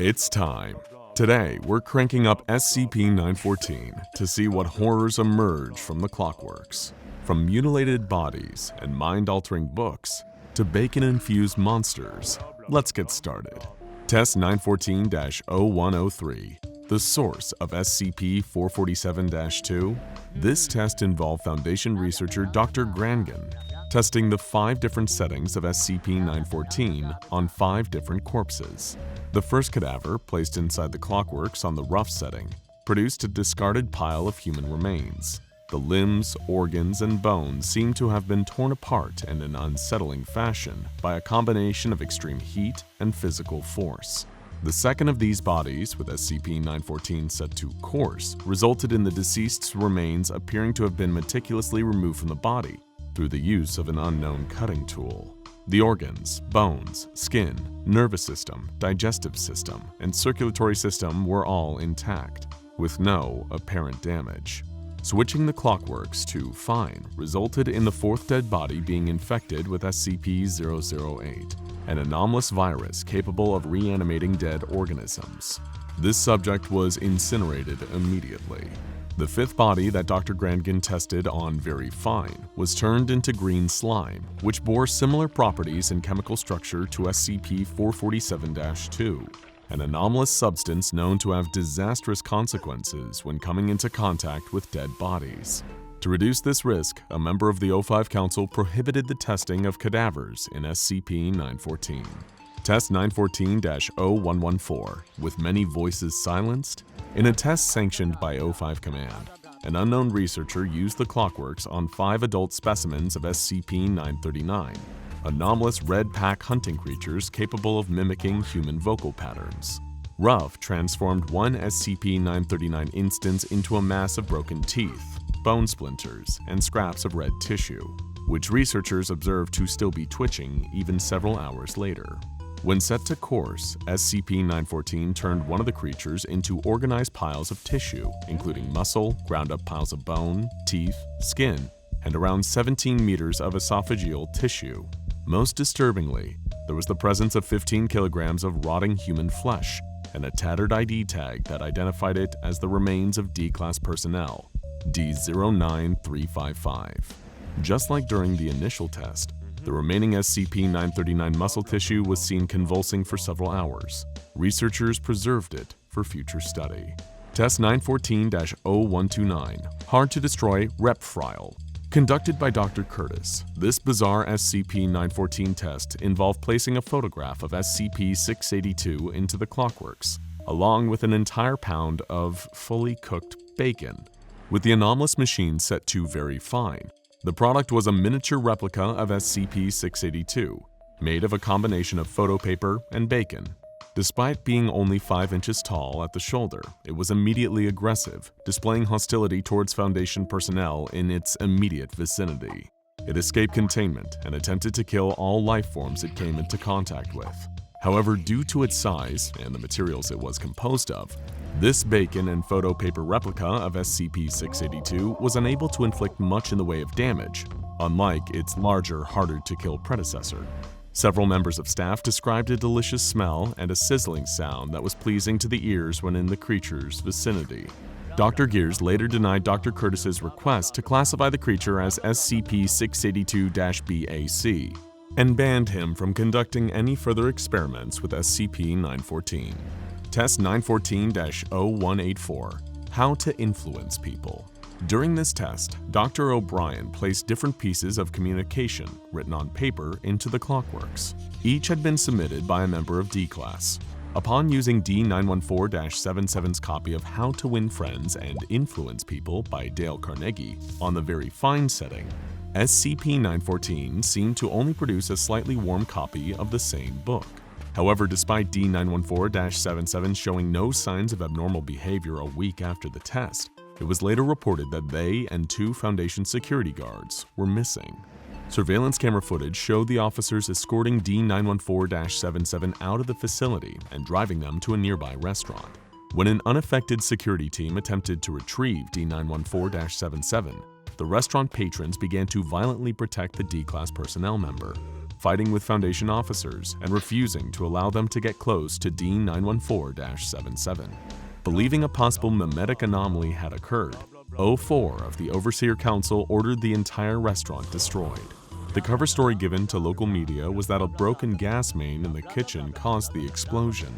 It's time. Today, we're cranking up SCP-914 to see what horrors emerge from the Clockworks. From mutilated bodies and mind-altering books to bacon-infused monsters, let's get started. Test 914-0103, the source of SCP-447-2. This test involved Foundation researcher Dr. Grangan testing the 5 different settings of SCP-914 on 5 different corpses. The first cadaver, placed inside the Clockworks on the rough setting, produced a discarded pile of human remains. The limbs, organs, and bones seem to have been torn apart in an unsettling fashion by a combination of extreme heat and physical force. The second of these bodies, with SCP-914 set to coarse, resulted in the deceased's remains appearing to have been meticulously removed from the body through the use of an unknown cutting tool. The organs, bones, skin, nervous system, digestive system, and circulatory system were all intact, with no apparent damage. Switching the Clockworks to fine resulted in the 4th dead body being infected with SCP-008, an anomalous virus capable of reanimating dead organisms. This subject was incinerated immediately. The 5th body that Dr. Grangan tested on very fine was turned into green slime, which bore similar properties and chemical structure to SCP-447-2, an anomalous substance known to have disastrous consequences when coming into contact with dead bodies. To reduce this risk, a member of the O5 Council prohibited the testing of cadavers in SCP-914. Test 914-0114, with many voices silenced. In a test sanctioned by O5 Command, an unknown researcher used the Clockworks on 5 adult specimens of SCP-939, anomalous red pack hunting creatures capable of mimicking human vocal patterns. Ruff transformed one SCP-939 instance into a mass of broken teeth, bone splinters, and scraps of red tissue, which researchers observed to still be twitching even several hours later. When set to coarse, SCP-914 turned one of the creatures into organized piles of tissue, including muscle, ground-up piles of bone, teeth, skin, and around 17 meters of esophageal tissue. Most disturbingly, there was the presence of 15 kilograms of rotting human flesh and a tattered ID tag that identified it as the remains of D-Class personnel, D09355. Just like during the initial test, the remaining SCP-939 muscle tissue was seen convulsing for several hours. Researchers preserved it for future study. Test 914-0129, Hard to Destroy Rep File. Conducted by Dr. Curtis, this bizarre SCP-914 test involved placing a photograph of SCP-682 into the Clockworks, along with an entire pound of fully cooked bacon. With the anomalous machine set to very fine, the product was a miniature replica of SCP-682, made of a combination of photo paper and bacon. Despite being only 5 inches tall at the shoulder, it was immediately aggressive, displaying hostility towards Foundation personnel in its immediate vicinity. It escaped containment and attempted to kill all life forms it came into contact with. However, due to its size and the materials it was composed of, this bacon and photo paper replica of SCP-682 was unable to inflict much in the way of damage, unlike its larger, harder-to-kill predecessor. Several members of staff described a delicious smell and a sizzling sound that was pleasing to the ears when in the creature's vicinity. Dr. Gears later denied Dr. Curtis's request to classify the creature as SCP-682-BAC and banned him from conducting any further experiments with SCP-914. Test 914-0184, How to Influence People. During this test, Dr. O'Brien placed different pieces of communication written on paper into the Clockworks. Each had been submitted by a member of D-Class. Upon using D914-77's copy of How to Win Friends and Influence People by Dale Carnegie on the very fine setting, SCP-914 seemed to only produce a slightly warm copy of the same book. However, despite D914-77 showing no signs of abnormal behavior a week after the test, it was later reported that they and 2 Foundation security guards were missing. Surveillance camera footage showed the officers escorting D914-77 out of the facility and driving them to a nearby restaurant. When an unaffected security team attempted to retrieve D914-77, the restaurant patrons began to violently protect the D-Class personnel member. fighting with Foundation officers and refusing to allow them to get close to D-914-77. Believing a possible memetic anomaly had occurred, O4 of the Overseer Council ordered the entire restaurant destroyed. The cover story given to local media was that a broken gas main in the kitchen caused the explosion.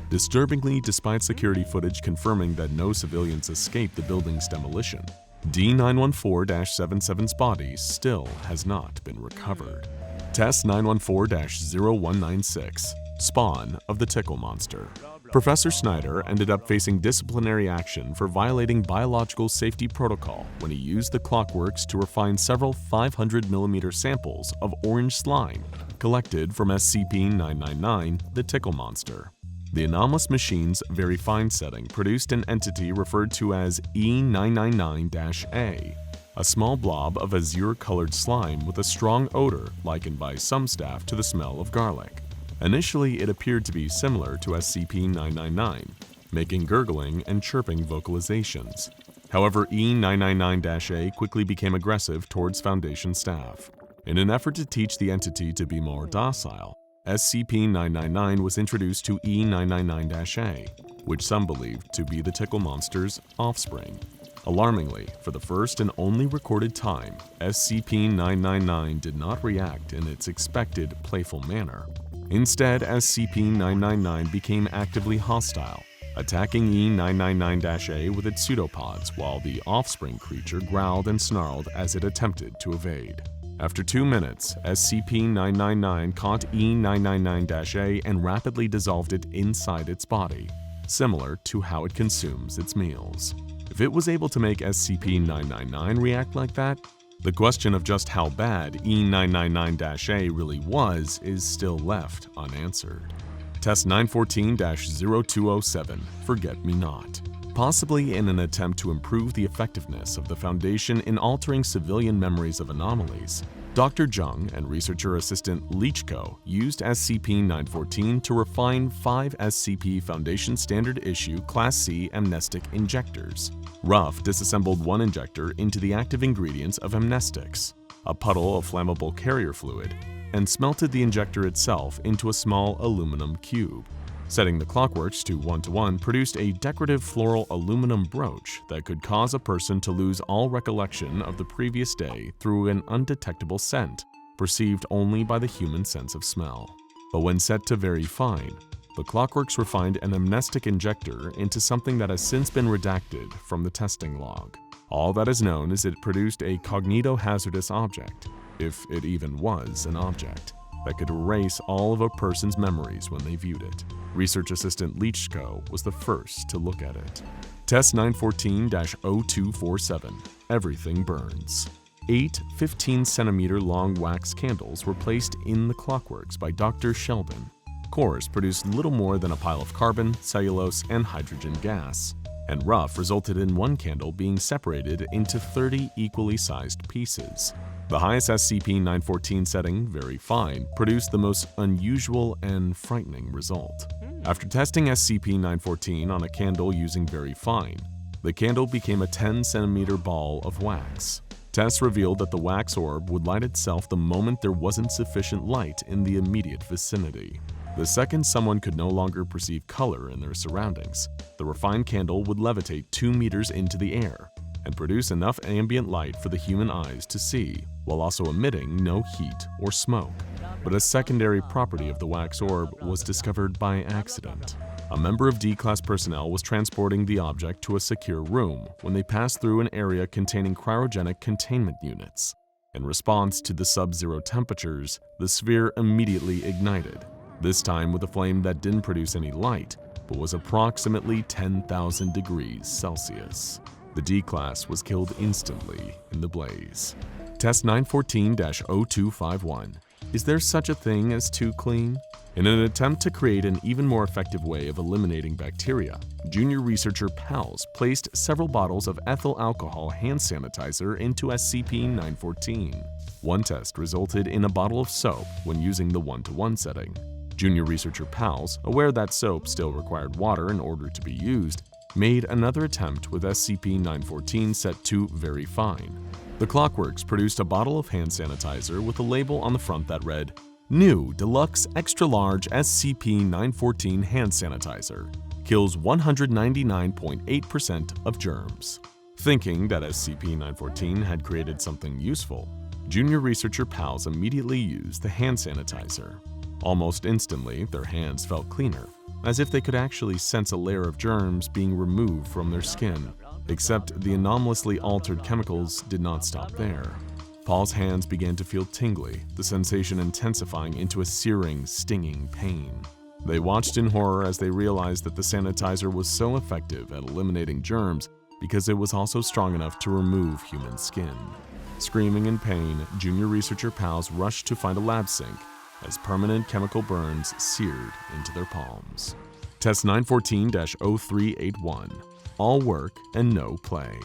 Disturbingly, despite security footage confirming that no civilians escaped the building's demolition, D-914-77's body still has not been recovered. Test 914-0196, Spawn of the Tickle Monster. Professor Snyder ended up facing disciplinary action for violating biological safety protocol when he used the clockworks to refine several 500mm samples of orange slime collected from SCP-999 The Tickle Monster. The anomalous machine's very fine setting produced an entity referred to as E999-A, a small blob of azure-colored slime with a strong odor likened by some staff to the smell of garlic. Initially, it appeared to be similar to SCP-999, making gurgling and chirping vocalizations. However, E999-A quickly became aggressive towards Foundation staff. In an effort to teach the entity to be more docile, SCP-999 was introduced to E999-A, which some believed to be the Tickle Monster's offspring. Alarmingly, for the first and only recorded time, SCP-999 did not react in its expected playful manner. Instead, SCP-999 became actively hostile, attacking E999-A with its pseudopods while the offspring creature growled and snarled as it attempted to evade. After 2 minutes, SCP-999 caught E999-A and rapidly dissolved it inside its body, similar to how it consumes its meals. If it was able to make SCP-999 react like that, the question of just how bad E999-A really was is still left unanswered. Test 914-0207, Forget-Me-Not. Possibly in an attempt to improve the effectiveness of the Foundation in altering civilian memories of anomalies, Dr. Jung and researcher assistant Leachko used SCP-914 to refine 5 SCP Foundation Standard Issue Class C Amnestic injectors. Ruff disassembled one injector into the active ingredients of Amnestics, a puddle of flammable carrier fluid, and smelted the injector itself into a small aluminum cube. Setting the clockworks to 1:1 produced a decorative floral aluminum brooch that could cause a person to lose all recollection of the previous day through an undetectable scent, perceived only by the human sense of smell. But when set to very fine, the clockworks refined an amnestic injector into something that has since been redacted from the testing log. All that is known is it produced a cognito-hazardous object, if it even was an object, that could erase all of a person's memories when they viewed it. Research assistant Leachko was the first to look at it. Test 914-0247, Everything Burns. 8 15-centimeter long wax candles were placed in the clockworks by Dr. Sheldon. Cores produced little more than a pile of carbon, cellulose, and hydrogen gas, and rough resulted in one candle being separated into 30 equally sized pieces. The highest SCP-914 setting, Very Fine, produced the most unusual and frightening result. After testing SCP-914 on a candle using Very Fine, the candle became a 10-centimeter ball of wax. Tests revealed that the wax orb would light itself the moment there wasn't sufficient light in the immediate vicinity. The second someone could no longer perceive color in their surroundings, the refined candle would levitate 2 meters into the air and produce enough ambient light for the human eyes to see, while also emitting no heat or smoke. But a secondary property of the wax orb was discovered by accident. A member of D-Class personnel was transporting the object to a secure room when they passed through an area containing cryogenic containment units. In response to the sub-zero temperatures, the sphere immediately ignited, this time with a flame that didn't produce any light, but was approximately 10,000 degrees Celsius. The D-Class was killed instantly in the blaze. Test 914-0251. Is there such a thing as too clean? In an attempt to create an even more effective way of eliminating bacteria, junior researcher Pals placed several bottles of ethyl alcohol hand sanitizer into SCP-914. One test resulted in a bottle of soap when using the 1:1 setting. Junior researcher Pals, aware that soap still required water in order to be used, made another attempt with SCP-914 set to Very Fine. The Clockworks produced a bottle of hand sanitizer with a label on the front that read, New Deluxe Extra Large SCP-914 Hand Sanitizer kills 199.8% of germs. Thinking that SCP-914 had created something useful, junior researcher pals immediately used the hand sanitizer. Almost instantly, their hands felt cleaner, as if they could actually sense a layer of germs being removed from their skin. Except the anomalously altered chemicals did not stop there. Paul's hands began to feel tingly, the sensation intensifying into a searing, stinging pain. They watched in horror as they realized that the sanitizer was so effective at eliminating germs because it was also strong enough to remove human skin. Screaming in pain, junior researcher pals rushed to find a lab sink as permanent chemical burns seared into their palms. Test 914-0381. All work and no play.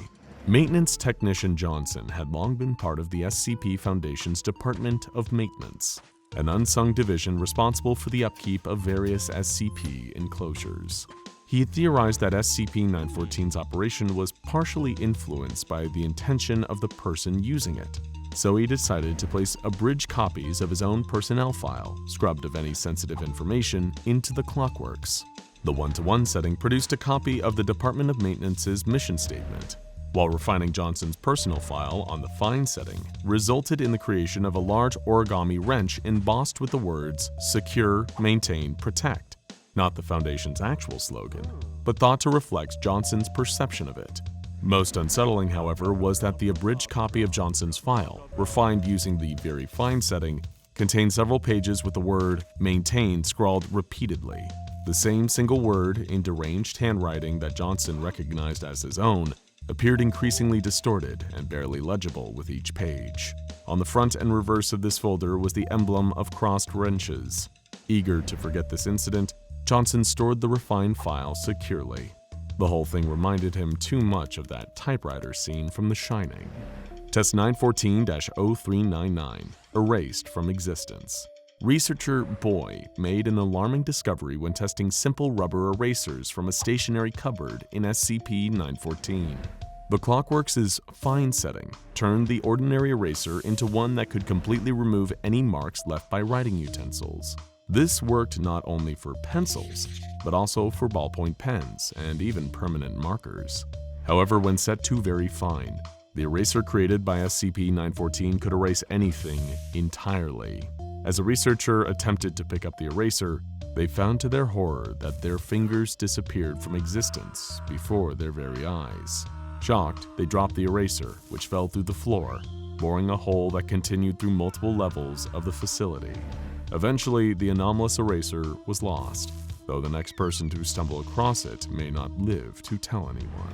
Maintenance Technician Johnson had long been part of the SCP Foundation's Department of Maintenance, an unsung division responsible for the upkeep of various SCP enclosures. He had theorized that SCP-914's operation was partially influenced by the intention of the person using it, so he decided to place abridged copies of his own personnel file, scrubbed of any sensitive information, into the Clockworks. The one-to-one setting produced a copy of the Department of Maintenance's mission statement, while refining Johnson's personal file on the fine setting resulted in the creation of a large origami wrench embossed with the words "Secure, Maintain, Protect," not the Foundation's actual slogan, but thought to reflect Johnson's perception of it. Most unsettling, however, was that the abridged copy of Johnson's file, refined using the very fine setting, contained several pages with the word "maintain" scrawled repeatedly. The same single word in deranged handwriting that Johnson recognized as his own appeared increasingly distorted and barely legible with each page. On the front and reverse of this folder was the emblem of crossed wrenches. Eager to forget this incident, Johnson stored the refined file securely. The whole thing reminded him too much of that typewriter scene from The Shining. Test 914-0399. Erased from existence. Researcher Boy made an alarming discovery when testing simple rubber erasers from a stationary cupboard in SCP-914. The Clockworks' fine setting turned the ordinary eraser into one that could completely remove any marks left by writing utensils. This worked not only for pencils, but also for ballpoint pens and even permanent markers. However, when set to very fine, the eraser created by SCP-914 could erase anything entirely. As a researcher attempted to pick up the eraser, they found to their horror that their fingers disappeared from existence before their very eyes. Shocked, they dropped the eraser, which fell through the floor, boring a hole that continued through multiple levels of the facility. Eventually, the anomalous eraser was lost, though the next person to stumble across it may not live to tell anyone.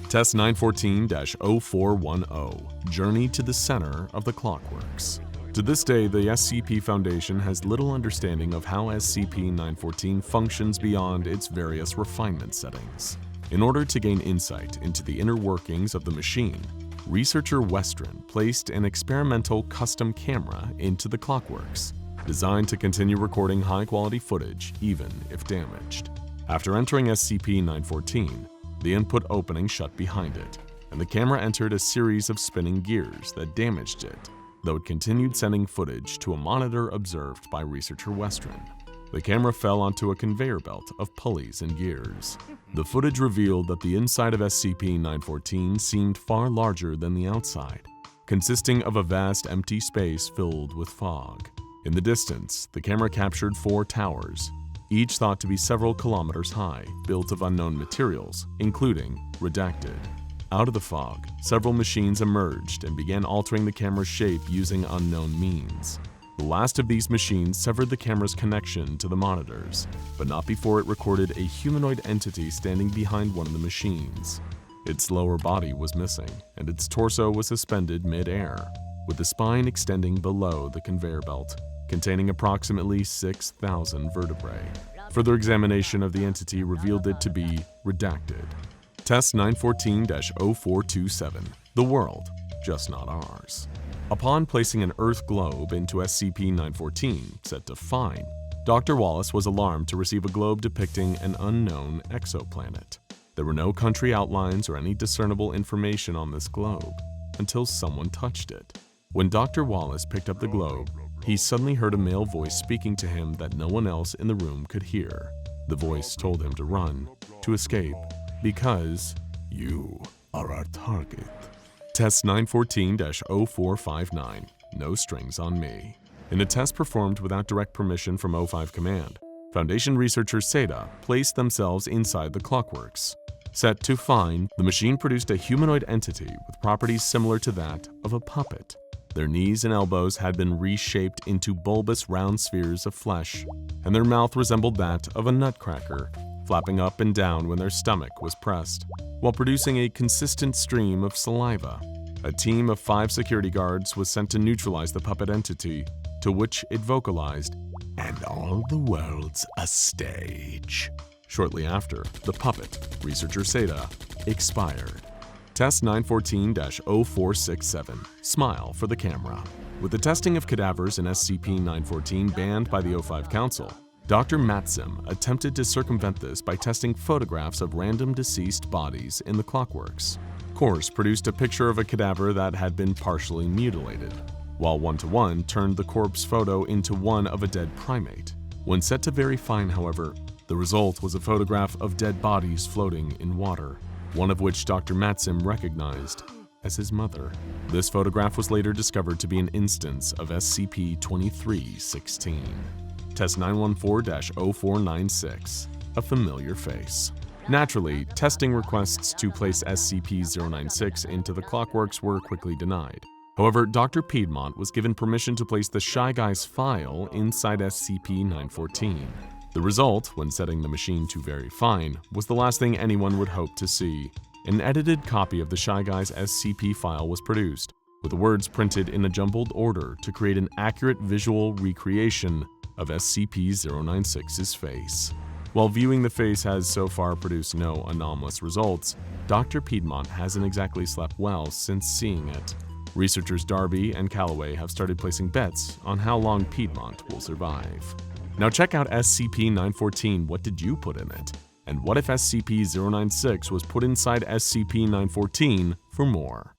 Test 914-0410. Journey to the center of the Clockworks. To this day, the SCP Foundation has little understanding of how SCP-914 functions beyond its various refinement settings. In order to gain insight into the inner workings of the machine, researcher Westron placed an experimental custom camera into the Clockworks, designed to continue recording high-quality footage even if damaged. After entering SCP-914, the input opening shut behind it, and the camera entered a series of spinning gears that damaged it, though it continued sending footage to a monitor observed by researcher Westron. The camera fell onto a conveyor belt of pulleys and gears. The footage revealed that the inside of SCP-914 seemed far larger than the outside, consisting of a vast empty space filled with fog. In the distance, the camera captured 4 towers, each thought to be several kilometers high, built of unknown materials, including redacted. Out of the fog, several machines emerged and began altering the camera's shape using unknown means. The last of these machines severed the camera's connection to the monitors, but not before it recorded a humanoid entity standing behind one of the machines. Its lower body was missing, and its torso was suspended mid-air, with the spine extending below the conveyor belt, containing approximately 6,000 vertebrae. Further examination of the entity revealed it to be redacted. Test 914-0427. The world, just not ours. Upon placing an Earth globe into SCP-914, set to fine, Dr. Wallace was alarmed to receive a globe depicting an unknown exoplanet. There were no country outlines or any discernible information on this globe until someone touched it. When Dr. Wallace picked up the globe, he suddenly heard a male voice speaking to him that no one else in the room could hear. The voice told him to run, to escape, because you are our target. Test 914-0459, no strings on me. In a test performed without direct permission from O5 Command, Foundation researcher Seda placed themselves inside the clockworks. Set to fine, the machine produced a humanoid entity with properties similar to that of a puppet. Their knees and elbows had been reshaped into bulbous round spheres of flesh, and their mouth resembled that of a nutcracker, flapping up and down when their stomach was pressed, while producing a consistent stream of saliva. A team of 5 security guards was sent to neutralize the puppet entity, to which it vocalized, "And all the world's a stage." Shortly after, the puppet, researcher Seda, expired. Test 914-0467, smile for the camera. With the testing of cadavers in SCP-914 banned by the O5 Council, Dr. Matsim attempted to circumvent this by testing photographs of random deceased bodies in the clockworks. Course produced a picture of a cadaver that had been partially mutilated, while 1-to-1 turned the corpse photo into one of a dead primate. When set to very fine, however, the result was a photograph of dead bodies floating in water, one of which Dr. Matsim recognized as his mother. This photograph was later discovered to be an instance of SCP-2316. Test 914-0496, a familiar face. Naturally, testing requests to place SCP-096 into the clockworks were quickly denied. However, Dr. Piedmont was given permission to place the Shy Guy's file inside SCP-914. The result, when setting the machine to very fine, was the last thing anyone would hope to see. An edited copy of the Shy Guy's SCP file was produced, with the words printed in a jumbled order to create an accurate visual recreation of SCP-096's face. While viewing the face has so far produced no anomalous results, Dr. Piedmont hasn't exactly slept well since seeing it. Researchers Darby and Calloway have started placing bets on how long Piedmont will survive. Now check out SCP-914, what did you put in it? And what if SCP-096 was put inside SCP-914 for more?